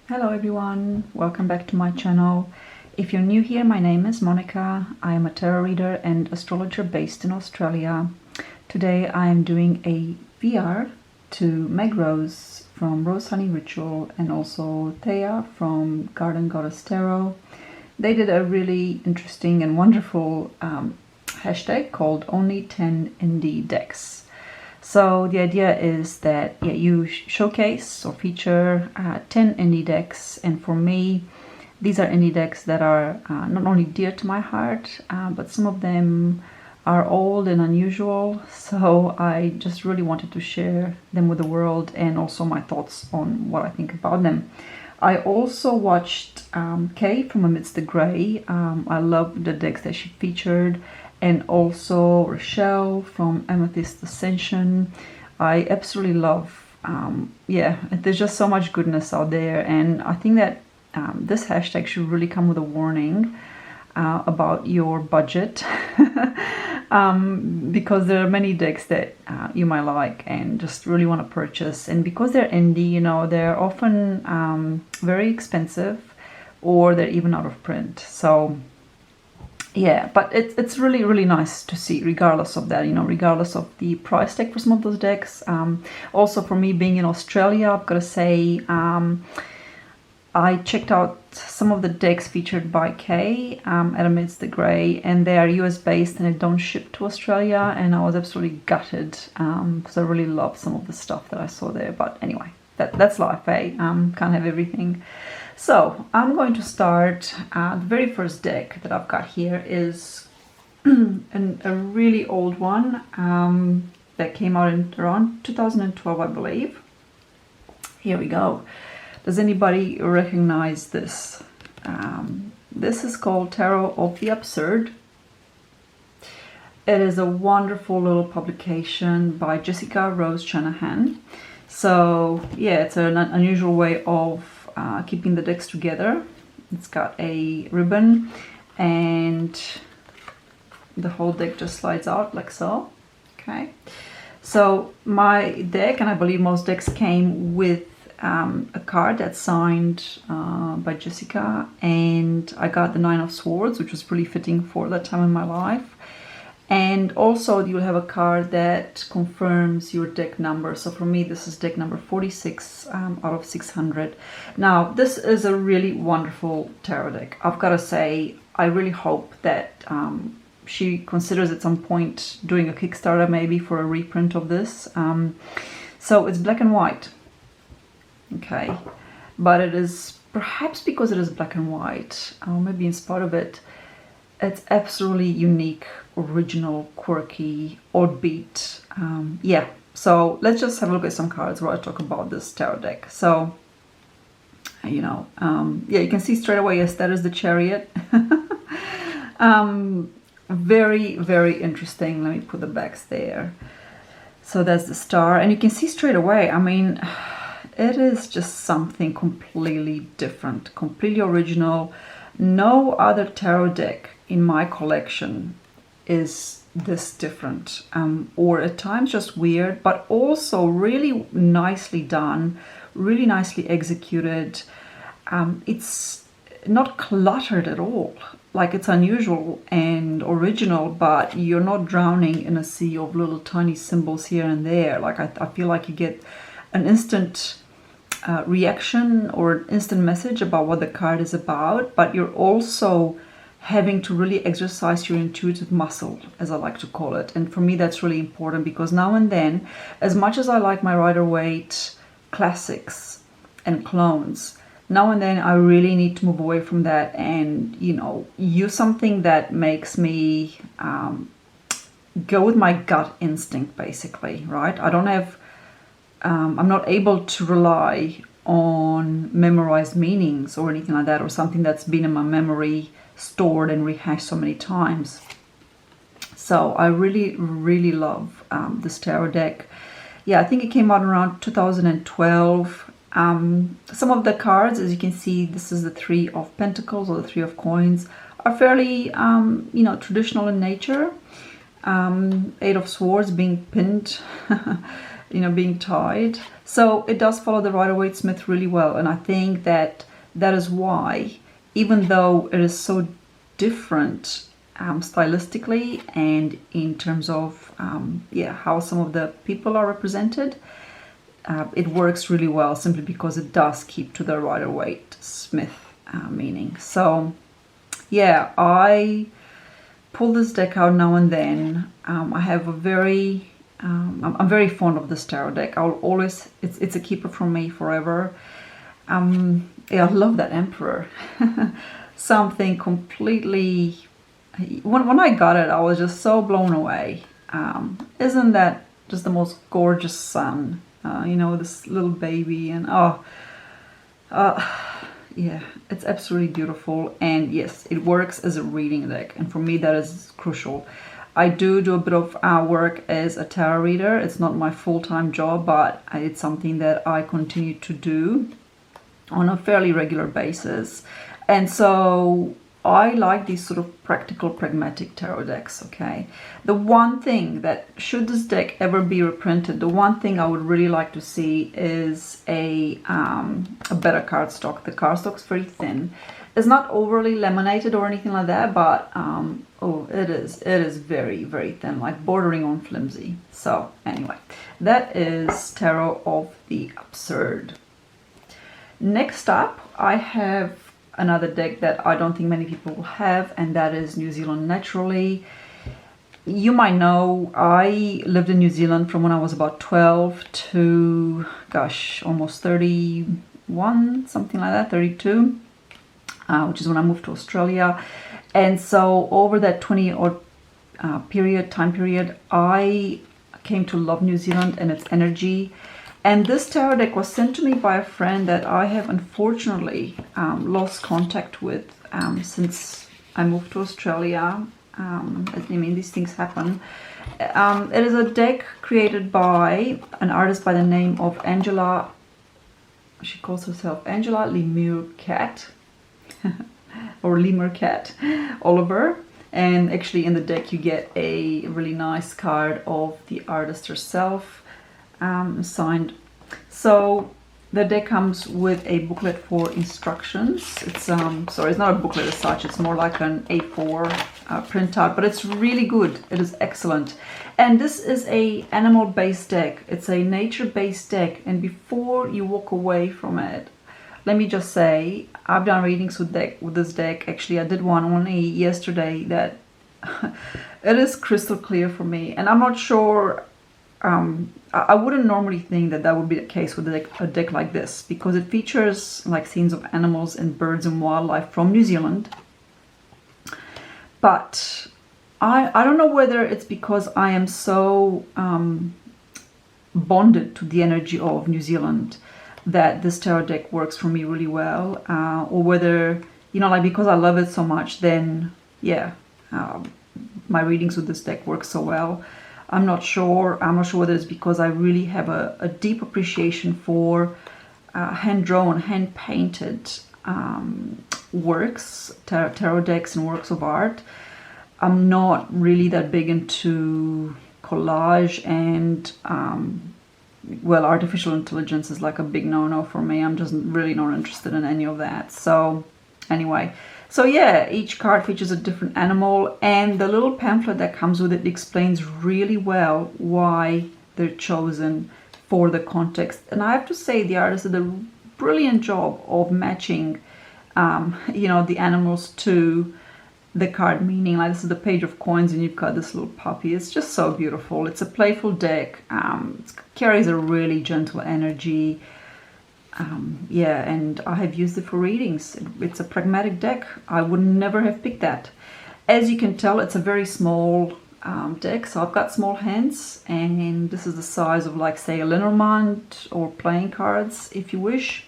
Hello everyone, welcome back to my channel. If you're new here, my name is Monica. I am a tarot reader and astrologer based in Australia. Today I am doing a VR to Meg Rose from Rose Honey Ritual and also Thea from Garden Goddess Tarot. They did a really interesting and wonderful hashtag called Only 10 Indie Decks. So the idea is that you showcase or feature 10 indie decks, and for me these are indie decks that are not only dear to my heart, but some of them are old and unusual, so I just really wanted to share them with the world and also my thoughts on what I think about them. I also watched Kay from Amidst the Grey. I love the decks that she featured, and also Rochelle from Amethyst Ascension. I absolutely love, there's just so much goodness out there, and I think that this hashtag should really come with a warning about your budget because there are many decks that you might like and just really want to purchase, and because they're indie, you know, they're often very expensive or they're even out of print. So yeah, but it's really nice to see, regardless of that, you know, regardless of the price tag for some of those decks. Also, for me being in Australia, I've got to say, I checked out some of the decks featured by Kay at Amidst the Grey, and they are US based and they don't ship to Australia, and I was absolutely gutted because I really love some of the stuff that I saw there. But anyway, that's life, eh? Can't have everything. So I'm going to start. The very first deck that I've got here is a really old one that came out in around 2012, I believe. Here we go. Does anybody recognize this? This is called Tarot of the Absurd. It is a wonderful little publication by Jessica Rose Shanahan. So yeah, it's an unusual way of keeping the decks together. It's got a ribbon and the whole deck just slides out like so. Okay, so my deck, and I believe most decks, came with a card that's signed by Jessica, and I got the Nine of Swords, which was really fitting for that time in my life. And also you'll have a card that confirms your deck number. So for me, this is deck number 46 out of 600. Now, this is a really wonderful tarot deck. I've got to say, I really hope that she considers at some point doing a Kickstarter maybe for a reprint of this. So it's black and white. Okay, but it is, perhaps because it is black and white, or maybe in spite of it, it's absolutely unique, original, quirky, oddbeat. Yeah, so let's just have a look at some cards while I talk about this tarot deck. So, you know, yeah, you can see straight away, yes, that is the Chariot. Very interesting. Let me put the backs there. So that's the Star, and you can see straight away, I mean, it is just something completely different, completely original. No other tarot deck in my collection is this different, or at times just weird, but also really nicely done, really nicely executed. It's not cluttered at all. Like, it's unusual and original, but you're not drowning in a sea of little tiny symbols here and there. Like, I feel like you get an instant reaction or an instant message about what the card is about, but you're also having to really exercise your intuitive muscle, as I like to call it. And for me, that's really important, because now and then, as much as I like my Rider-Waite classics and clones, now and then I really need to move away from that and, you know, use something that makes me go with my gut instinct, basically, right? I don't have I'm not able to rely on memorized meanings or anything like that, or something that's been in my memory, stored and rehashed so many times. So I really love this tarot deck. Yeah, I think it came out around 2012. Some of the cards, as you can see, this is the Three of Pentacles or the Three of Coins, are fairly, you know, traditional in nature. Eight of Swords being pinned being tied. So it does follow the Rider-Waite-Smith really well, and I think that is why, even though it is so different stylistically and in terms of how some of the people are represented, it works really well simply because it does keep to the Rider-Waite-Smith meaning. So yeah, I pull this deck out now and then. I have a very I'm very fond of this tarot deck. I'll always, it's a keeper from me forever. Yeah, I love that Emperor. Something completely, when I got it, I was just so blown away. Isn't that just the most gorgeous sun? This little baby, and yeah, it's absolutely beautiful. And yes, it works as a reading deck, and for me that is crucial. I do a bit of work as a tarot reader. It's not my full-time job, but it's something that I continue to do on a fairly regular basis. And so I like these sort of practical, pragmatic tarot decks, okay? The one thing that, should this deck ever be reprinted, the one thing I would really like to see is a better cardstock. The cardstock's very thin. It's not overly laminated or anything like that, but it is very, very thin, like bordering on flimsy. So anyway, that is Tarot of the Absurd. Next up, I have another deck that I don't think many people will have, and that is New Zealand Naturally. You might know I lived in New Zealand from when I was about 12 to, gosh, almost 31, something like that, 32. Which is when I moved to Australia. And so over that 20-odd time period, I came to love New Zealand and its energy. And this tarot deck was sent to me by a friend that I have unfortunately lost contact with since I moved to Australia. These things happen. It is a deck created by an artist by the name of Angela. She calls herself Angela Lemur Cat. Or Lemur Cat Oliver, and actually in the deck you get a really nice card of the artist herself, signed. So the deck comes with a booklet for instructions. It's sorry, it's not a booklet as such, it's more like an A4 printout, but it's really good. It is excellent. And this is a animal based deck. It's a nature based deck, and before you walk away from it, let me just say, I've done readings with this deck. Actually, I did one only yesterday that it is crystal clear for me. And I'm not sure, I wouldn't normally think that would be the case with a deck like this, because it features like scenes of animals and birds and wildlife from New Zealand. But I don't know whether it's because I am so bonded to the energy of New Zealand that this tarot deck works for me really well, or whether, because I love it so much, then yeah, my readings with this deck work so well. I'm not sure whether it's because I really have a deep appreciation for hand-drawn, hand-painted works, tarot decks and works of art. I'm not really that big into collage, and artificial intelligence is like a big no-no for me. I'm just really not interested in any of that. So anyway, so yeah, each card features a different animal, and the little pamphlet that comes with it explains really well why they're chosen for the context. And I have to say, the artist did a brilliant job of matching the animals to the card meaning. Like, this is the Page of Coins, and you've got this little puppy. It's just so beautiful. It's a playful deck. It carries a really gentle energy. Yeah, and I have used it for readings. It's a pragmatic deck. I would never have picked that. As you can tell, it's a very small deck. So I've got small hands, and this is the size of, like, say, a Lenormand or playing cards, if you wish.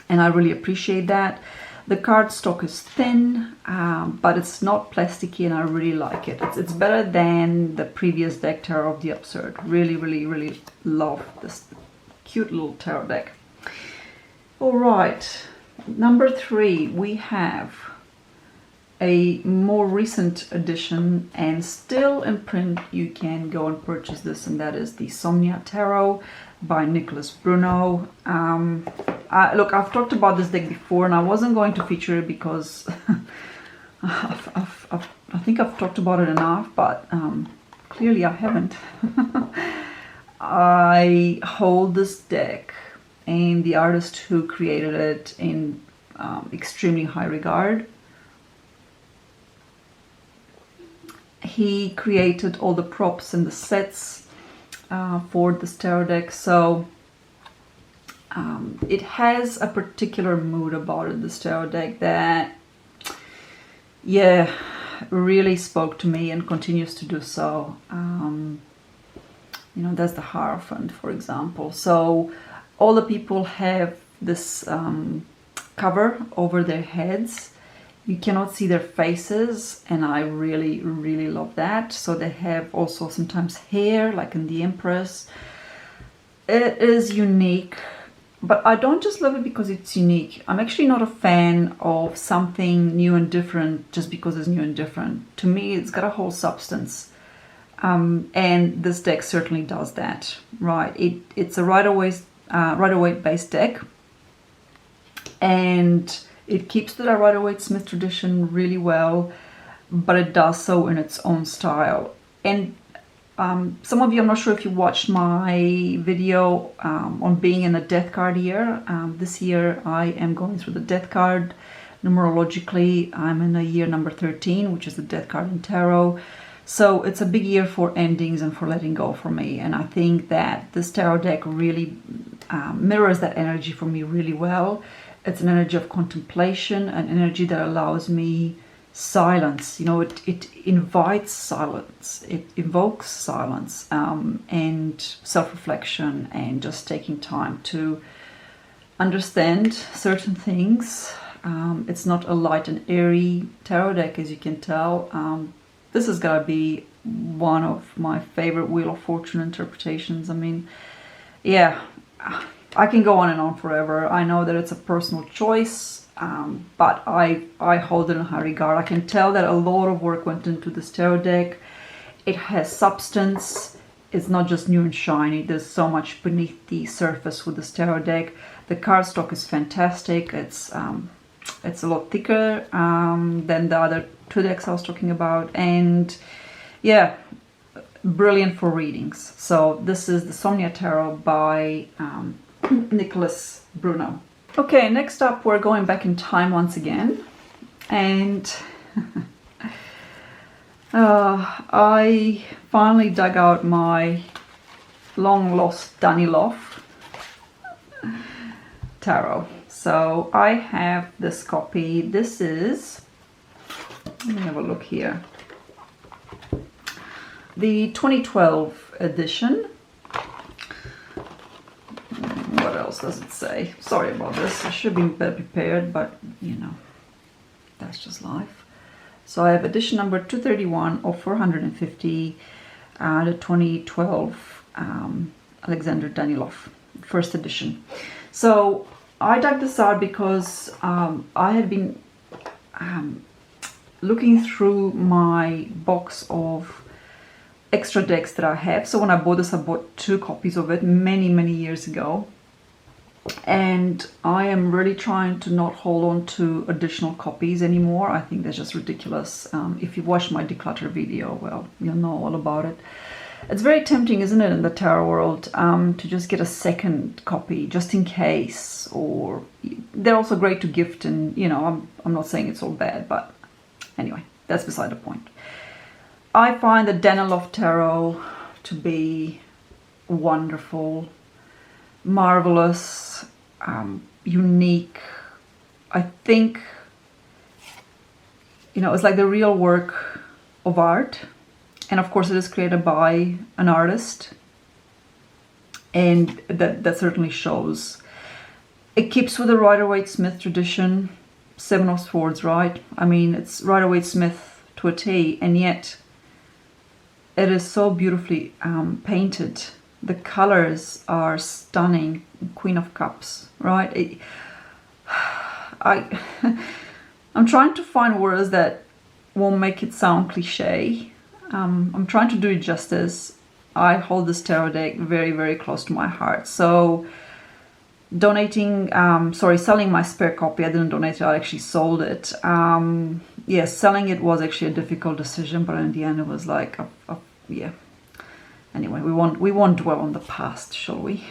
And I really appreciate that. The cardstock is thin, but it's not plasticky, and I really like it. It's better than the previous deck, Tarot of the Absurd. Really, really, really love this cute little tarot deck. All right, number 3, we have a more recent edition and still in print, you can go and purchase this, and that is the Somnia Tarot by Nicholas Bruno. Look, I've talked about this deck before and I wasn't going to feature it because I think I've talked about it enough, but clearly I haven't. I hold this deck and the artist who created it in extremely high regard. He created all the props and the sets for this tarot deck, so it has a particular mood about it, this tarot deck, that really spoke to me and continues to do so. You know, there's the Hierophant, for example. So all the people have this cover over their heads. You cannot see their faces, and I really, really love that. So they have also sometimes hair, like in the Empress. It is unique, but I don't just love it because it's unique. I'm actually not a fan of something new and different just because it's new and different. To me, it's got a whole substance. And this deck certainly does that, right? It's a Rider-Waite based deck, and it keeps to the Rider-Waite-Smith tradition really well, but it does so in its own style. And some of you, I'm not sure if you watched my video on being in the death card year. This year I am going through the death card numerologically. I'm in a year number 13, which is the death card in tarot. So it's a big year for endings and for letting go for me. And I think that this tarot deck really mirrors that energy for me really well. It's an energy of contemplation, an energy that allows me silence. You know, it invites silence, it evokes silence, and self-reflection, and just taking time to understand certain things. It's not a light and airy tarot deck, as you can tell. This is gonna be one of my favorite Wheel of Fortune interpretations. I mean, yeah, I can go on and on forever. I know that it's a personal choice, but I hold it in high regard. I can tell that a lot of work went into this tarot deck. It has substance. It's not just new and shiny. There's so much beneath the surface with this tarot deck. The cardstock is fantastic. It's a lot thicker than the other two decks I was talking about, and yeah, brilliant for readings. So this is the Somnia Tarot by Nicholas Bruno. Okay, next up we're going back in time once again, and I finally dug out my long lost Danny Loft tarot. So I have this copy. This is, let me have a look here, the 2012 edition. What else does it say? Sorry about this, I should be better prepared, but you know, that's just life. So I have edition number 231 of 450, the 2012 Alexander Danilov, first edition. So I dug this out because I had been looking through my box of extra decks that I have. So when I bought this, I bought 2 copies of it many years ago. And I am really trying to not hold on to additional copies anymore. I think that's just ridiculous. If you watched my declutter video, well, you'll know all about it. It's very tempting, isn't it, in the tarot world, to just get a second copy just in case, or they're also great to gift, and you know, I'm not saying it's all bad, but anyway, that's beside the point. I find the Danilov Tarot to be wonderful, marvelous, unique. I think, you know, it's like the real work of art. And of course it is created by an artist, and that certainly shows. It keeps with the Rider-Waite-Smith tradition, 7 of Swords, right? I mean, it's Rider-Waite-Smith to a T, and yet it is so beautifully painted. The colors are stunning. Queen of Cups, right? I'm trying to find words that won't make it sound cliche. I'm trying to do it justice. I hold this tarot deck very, very close to my heart. So selling my spare copy, I didn't donate it, I actually sold it. Yes, selling it was actually a difficult decision, but in the end it was like, yeah. Anyway, we won't dwell on the past, shall we?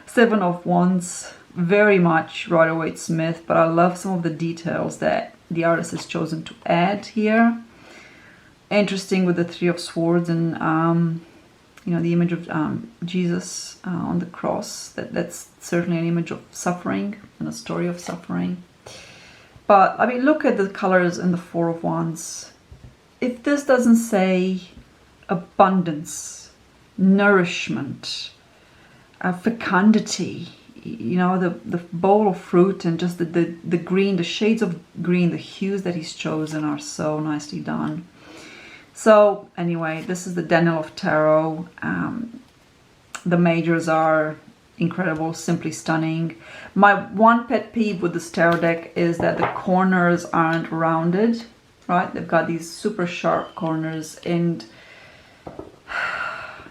Seven of Wands, very much Rider-Waite-Smith, but I love some of the details that the artist has chosen to add here. Interesting with the Three of Swords and the image of Jesus on the cross. That's certainly an image of suffering and a story of suffering. But I mean, look at the colors in the Four of Wands. If this doesn't say abundance, nourishment, fecundity, the bowl of fruit, and just the green, the shades of green, the hues that he's chosen are so nicely done. So anyway, this is the Daniel of Tarot. The majors are incredible, simply stunning. My one pet peeve with this tarot deck is that the corners aren't rounded, right? They've got these super sharp corners, and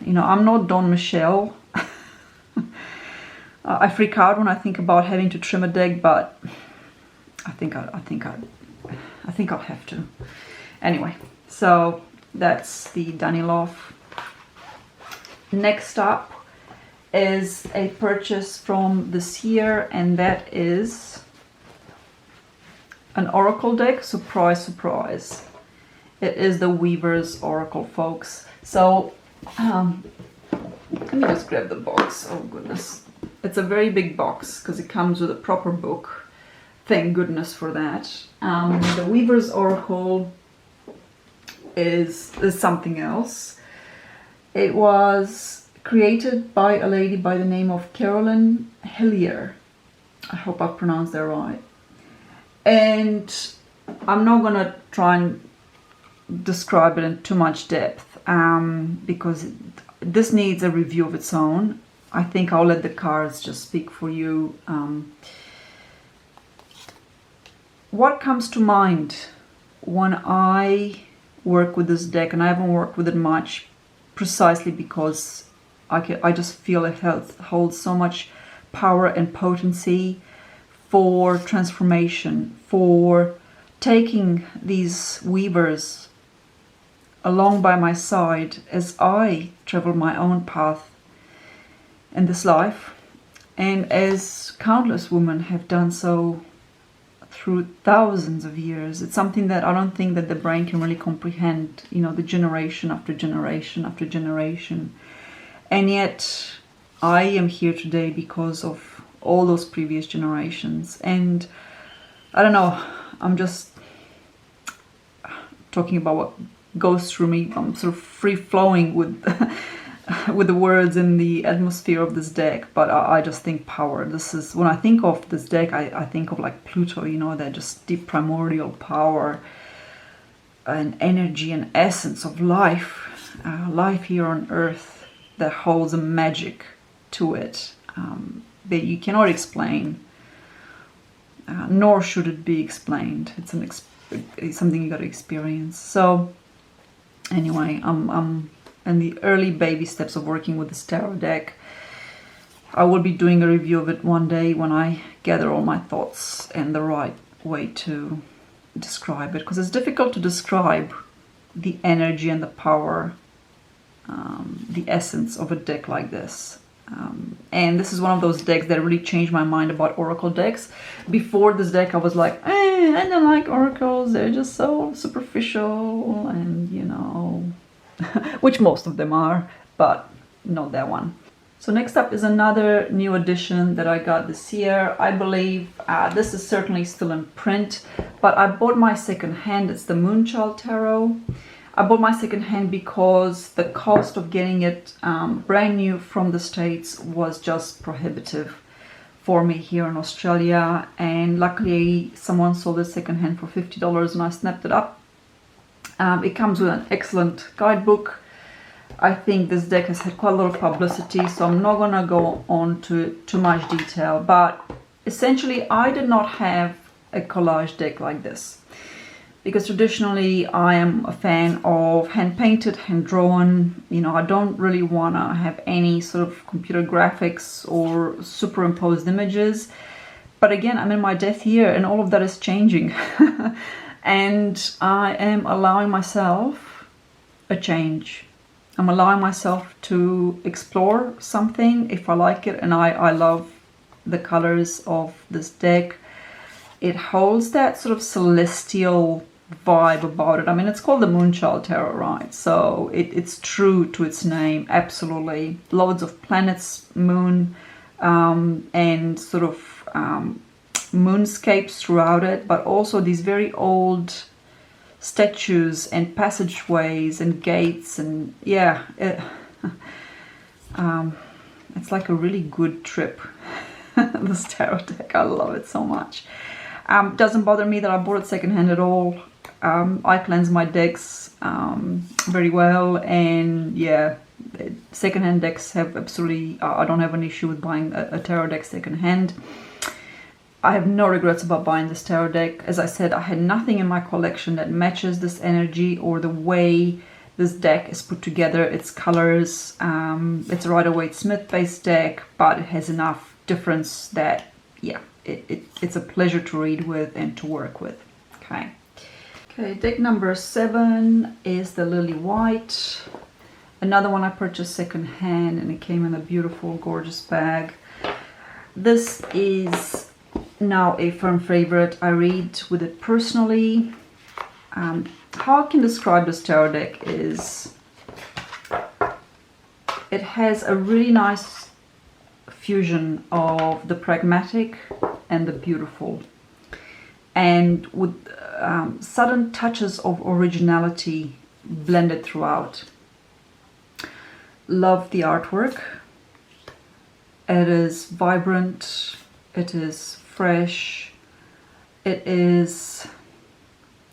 I'm not Don Michelle. I freak out when I think about having to trim a deck, but I think I'll have to. Anyway, so that's the Danielov. Next up is a purchase from this year, and that is an Oracle deck. Surprise, surprise. It is the Weaver's Oracle, folks. So let me just grab the box. Oh goodness. It's a very big box because it comes with a proper book. Thank goodness for that. The Weaver's Oracle is something else. It was created by a lady by the name of Carolyn Hillier. I hope I pronounced that right. And I'm not going to try and describe it in too much depth because this needs a review of its own. I think I'll let the cards just speak for you. What comes to mind when I work with this deck, and I haven't worked with it much precisely because I just feel it holds so much power and potency for transformation, for taking these weavers along by my side as I travel my own path in this life, and as countless women have done so through thousands of years. It's something that I don't think that the brain can really comprehend, the generation after generation after generation. And yet I am here today because of all those previous generations. And I don't know, I'm just talking about what goes through me. I'm sort of free-flowing with with the words in the atmosphere of this deck, but I just think power. This is, when I think of this deck, I think of like Pluto, that just deep primordial power and energy and essence of life, life here on Earth that holds a magic to it that you cannot explain, nor should it be explained. It's something you got to experience. So anyway, I'm in the early baby steps of working with this tarot deck. I will be doing a review of it one day when I gather all my thoughts and the right way to describe it, because it's difficult to describe the energy and the power, the essence of a deck like this. And this is one of those decks that really changed my mind about Oracle decks. Before this deck I was like, I don't like Oracles, they're just so superficial, and which most of them are, but not that one. So next up is another new edition that I got this year. I believe this is certainly still in print, but I bought my second hand. It's the Moonchild Tarot. I bought my second hand because the cost of getting it brand new from the States was just prohibitive for me here in Australia, and luckily someone sold it second hand for $50 and I snapped it up. It comes with an excellent guidebook. I think this deck has had quite a lot of publicity, so I'm not gonna go on to too much detail, but essentially I did not have a collage deck like this. because traditionally I am a fan of hand painted, hand drawn. You know, I don't really want to have any sort of computer graphics or superimposed images. But again, I'm in my death year and all of that is changing. And I am allowing myself a change. I'm allowing myself to explore something if I like it. And I love the colors of this deck. It holds that sort of celestial vibe about it. I mean, it's called the Moonchild Tarot, right? So it's true to its name, absolutely. Loads of planets, moon, and sort of moonscapes throughout it, but also these very old statues and passageways and gates, and yeah, it's like a really good trip. This tarot deck, I love it so much. Doesn't bother me that I bought it secondhand at all. I cleanse my decks very well, and yeah, secondhand decks have absolutely, I don't have an issue with buying a tarot deck secondhand. I have no regrets about buying this tarot deck. As I said, I had nothing in my collection that matches this energy or the way this deck is put together, its colors. It's a Rider-Waite Smith based deck, but it has enough difference that, yeah, it's a pleasure to read with and to work with. Okay, deck number 7 is the Lily White. Another one I purchased secondhand, and it came in a beautiful, gorgeous bag. This is now a firm favorite. I read with it personally. How I can describe this tarot deck is it has a really nice fusion of the pragmatic and the beautiful, and with sudden touches of originality blended throughout. Love the artwork. It is vibrant, it is fresh, it is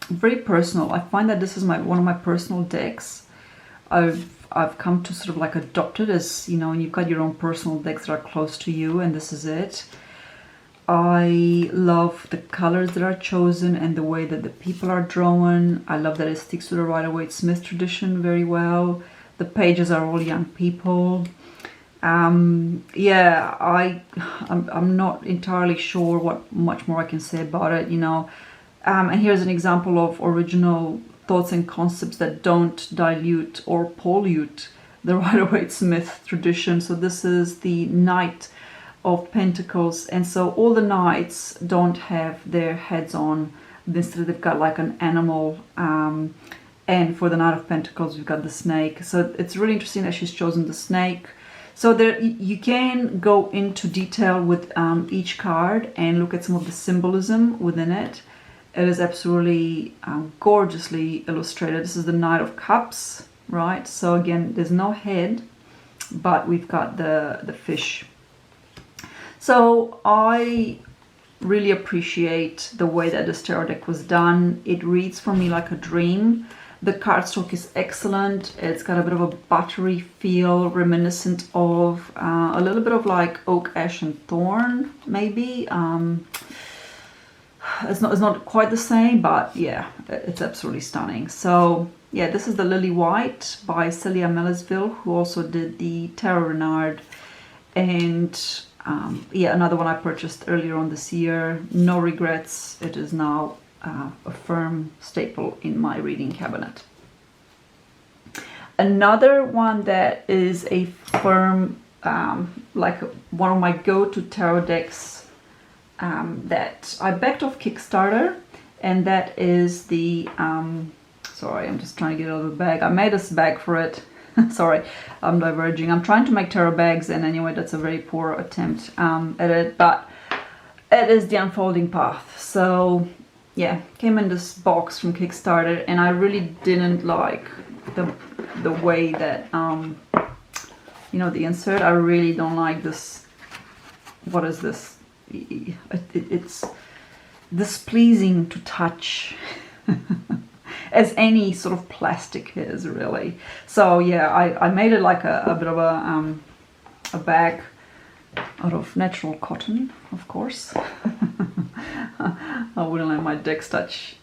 very personal. I find that this is one of my personal decks. I've come to sort of like adopt it as, you know, and you've got your own personal decks that are close to you, and this is it. I love the colors that are chosen and the way that the people are drawn. I love that it sticks to the Rider-Waite Smith tradition very well. The pages are all young people. Yeah, I'm not entirely sure what much more I can say about it, you know. And here's an example of original thoughts and concepts that don't dilute or pollute the Rider-Waite Smith tradition. So this is the Knight of Pentacles, and so all the knights don't have their heads on. Instead, they've got like an animal. And for the Knight of Pentacles, we've got the snake. So it's really interesting that she's chosen the snake. So there, you can go into detail with each card and look at some of the symbolism within it. It is absolutely gorgeously illustrated. This is the Knight of Cups, right? So again, there's no head, but we've got the fish. So I really appreciate the way that this tarot deck was done. It reads for me like a dream. The cardstock is excellent. It's got a bit of a buttery feel, reminiscent of a little bit of like oak, ash, and thorn, maybe. It's not quite the same, but yeah, it's absolutely stunning. So yeah, this is the Lily White by Celia Mellisville, who also did the Tarot Renard. And yeah, another one I purchased earlier on this year. No regrets. It is now a firm staple in my reading cabinet. Another one that is a firm, like one of my go-to tarot decks that I backed off Kickstarter, and that is the, sorry, I'm just trying to get out of the bag. I made this bag for it. Sorry, I'm diverging. I'm trying to make tarot bags, and anyway, that's a very poor attempt at it, but it is the Unfolding Path. So yeah, came in this box from Kickstarter, and I really didn't like the way that, you know, the insert. I really don't like this. What is this? It's displeasing to touch. As any sort of plastic is, really. So yeah, I made it like a bit of a bag out of natural cotton, of course. I wouldn't let my decks touch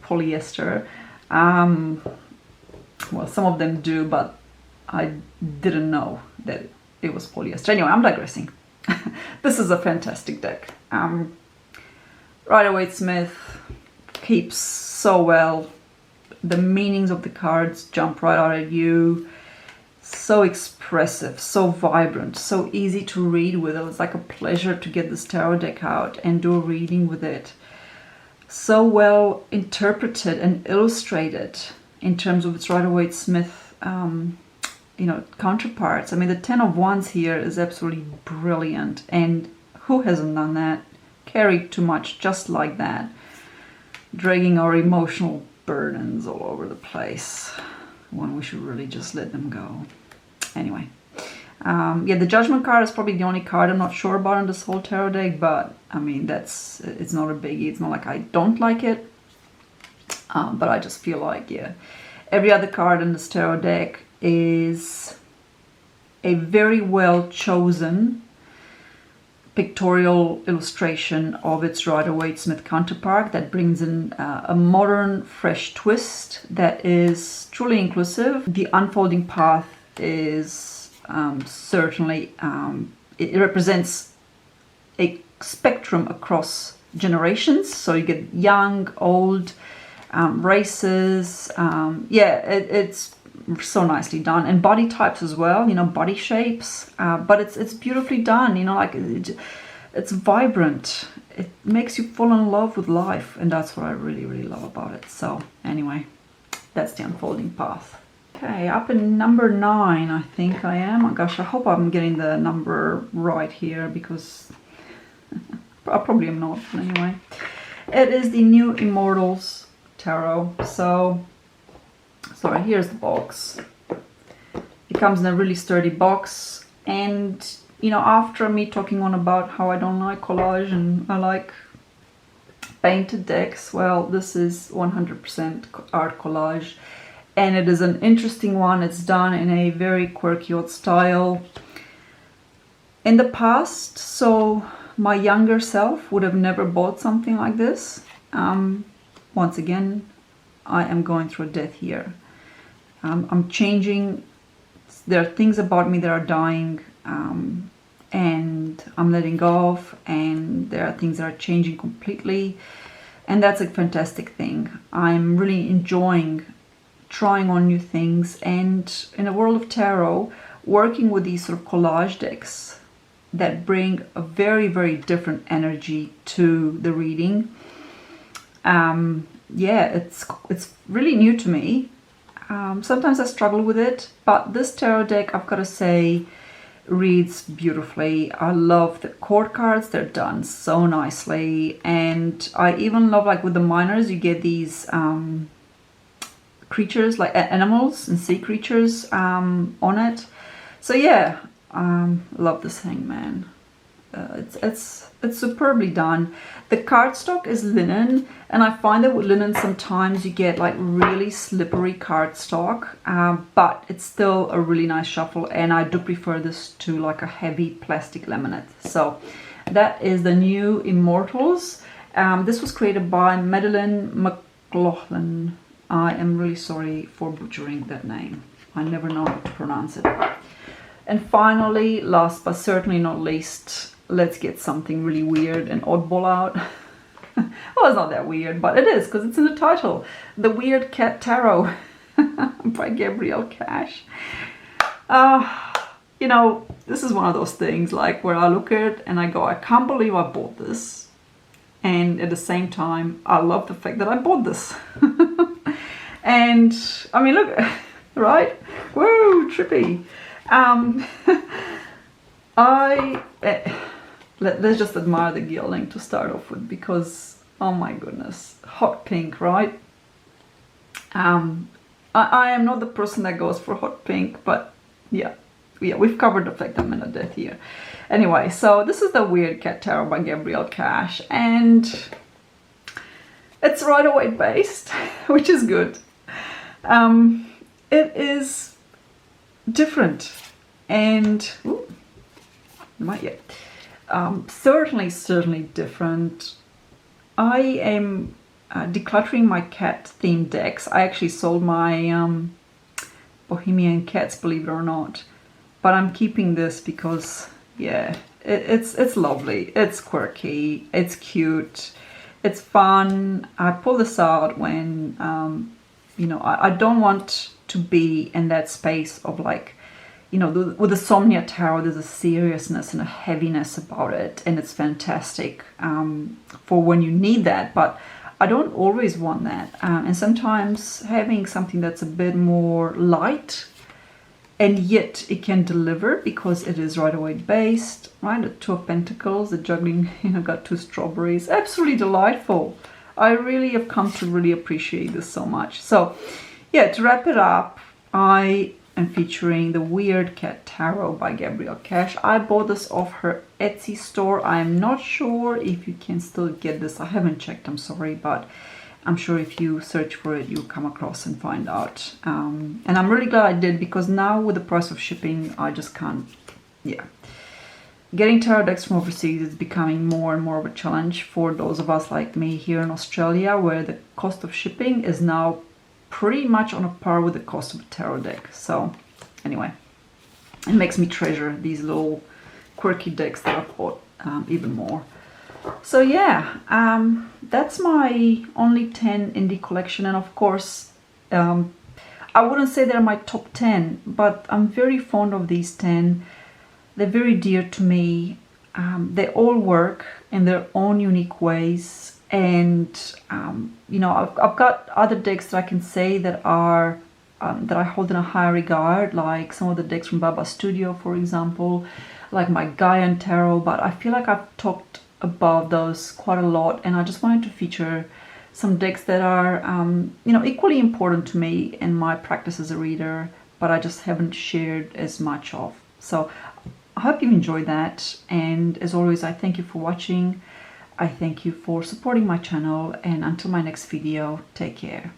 polyester. Well, some of them do, but I didn't know that it was polyester. Anyway, I'm digressing. This is a fantastic deck. Rider-Waite-Smith keeps so well. The meanings of the cards jump right out at you. So expressive, so vibrant, so easy to read with. It was like a pleasure to get this tarot deck out and do a reading with it. So well interpreted and illustrated in terms of its Rider-Waite-Smith, counterparts. I mean, the Ten of Wands here is absolutely brilliant, and who hasn't done that? Carried too much just like that, dragging our emotional burdens all over the place when we should really just let them go. Anyway, yeah, the Judgment card is probably the only card I'm not sure about in this whole tarot deck, but I mean, it's not a biggie. It's not like I don't like it, but I just feel like, yeah, every other card in this tarot deck is a very well chosen pictorial illustration of its Rider-Waite-Smith counterpart that brings in a modern, fresh twist that is truly inclusive. The unfolding path is certainly, it represents a spectrum across generations. So you get young, old, races. Yeah, it's so nicely done, and body types as well, body shapes, but it's beautifully done, like it's vibrant. It makes you fall in love with life, and that's what I really, really love about it. So anyway, that's the unfolding path. Okay, up in number 9, I think I am. Oh gosh, I hope I'm getting the number right here, because I probably am not. Anyway, it is the new Immortals tarot. So here's the box. It comes in a really sturdy box, and after me talking on about how I don't like collage and I like painted decks, well, this is 100% art collage, and it is an interesting one. It's done in a very quirky odd style. In the past, so my younger self would have never bought something like this. Once again, I am going through a death here. I'm changing. There are things about me that are dying, and I'm letting go of, and there are things that are changing completely, and that's a fantastic thing. I'm really enjoying trying on new things, and in the world of tarot, working with these sort of collage decks that bring a very, very different energy to the reading. Yeah, it's really new to me. Sometimes I struggle with it, but this tarot deck, I've got to say, reads beautifully. I love the court cards. They're done so nicely, and I even love, like with the minors, you get these creatures, like animals and sea creatures on it. So yeah, love this thing, man. It's superbly done. The cardstock is linen, and I find that with linen sometimes you get like really slippery cardstock, but it's still a really nice shuffle, and I do prefer this to like a heavy plastic laminate. So that is the new Immortals. This was created by Madeline McLaughlin. I am really sorry for butchering that name. I never know how to pronounce it. And finally, last but certainly not least, let's get something really weird and oddball out. Well, it's not that weird, but it is, because it's in the title. The Weird Cat Tarot by Gabrielle Cash. This is one of those things like where I look at it and I go, I can't believe I bought this. And at the same time, I love the fact that I bought this. And I mean, look, right? Whoa, trippy. Let's just admire the gilding to start off with, because oh my goodness, hot pink, right? I am not the person that goes for hot pink, but yeah, we've covered the fact I'm in a death here. Anyway, so this is the Weird Cat Tarot by Gabrielle Cash, and it's Rider-Waite based, which is good. It is different, and not yet. Certainly different. I am decluttering my cat themed decks. I actually sold my Bohemian Cats, believe it or not, but I'm keeping this because yeah, it's lovely, it's quirky, it's cute, it's fun. I pull this out when you know, I don't want to be in that space of like, you know, with the Somnia Tarot, there's a seriousness and a heaviness about it, and it's fantastic for when you need that, but I don't always want that. And sometimes having something that's a bit more light, and yet it can deliver because it is Rider-Waite based, right? The Two of Pentacles, the juggling, you know, got 2 strawberries. Absolutely delightful. I really have come to really appreciate this so much. So yeah, to wrap it up, I am featuring the Weird Cat Tarot by Gabrielle Cash. I bought this off her Etsy store. I'm not sure if you can still get this. I haven't checked, I'm sorry, but I'm sure if you search for it, you'll come across and find out. And I'm really glad I did, because now with the price of shipping, I just can't, yeah. Getting tarot decks from overseas is becoming more and more of a challenge for those of us like me here in Australia, where the cost of shipping is now pretty much on a par with the cost of a tarot deck. So anyway, it makes me treasure these little quirky decks that I've bought even more. So yeah, that's my only 10 indie collection, and of course I wouldn't say they're my top 10, but I'm very fond of these 10. They're very dear to me. They all work in their own unique ways, and you know, I've got other decks that I can say that are that I hold in a high regard, like some of the decks from Baba Studio, for example, like my Gaian Tarot, but I feel like I've talked about those quite a lot, and I just wanted to feature some decks that are you know, equally important to me in my practice as a reader, but I just haven't shared as much of. So I hope you enjoyed that, and as always, I thank you for watching. I thank you for supporting my channel, and until my next video, take care.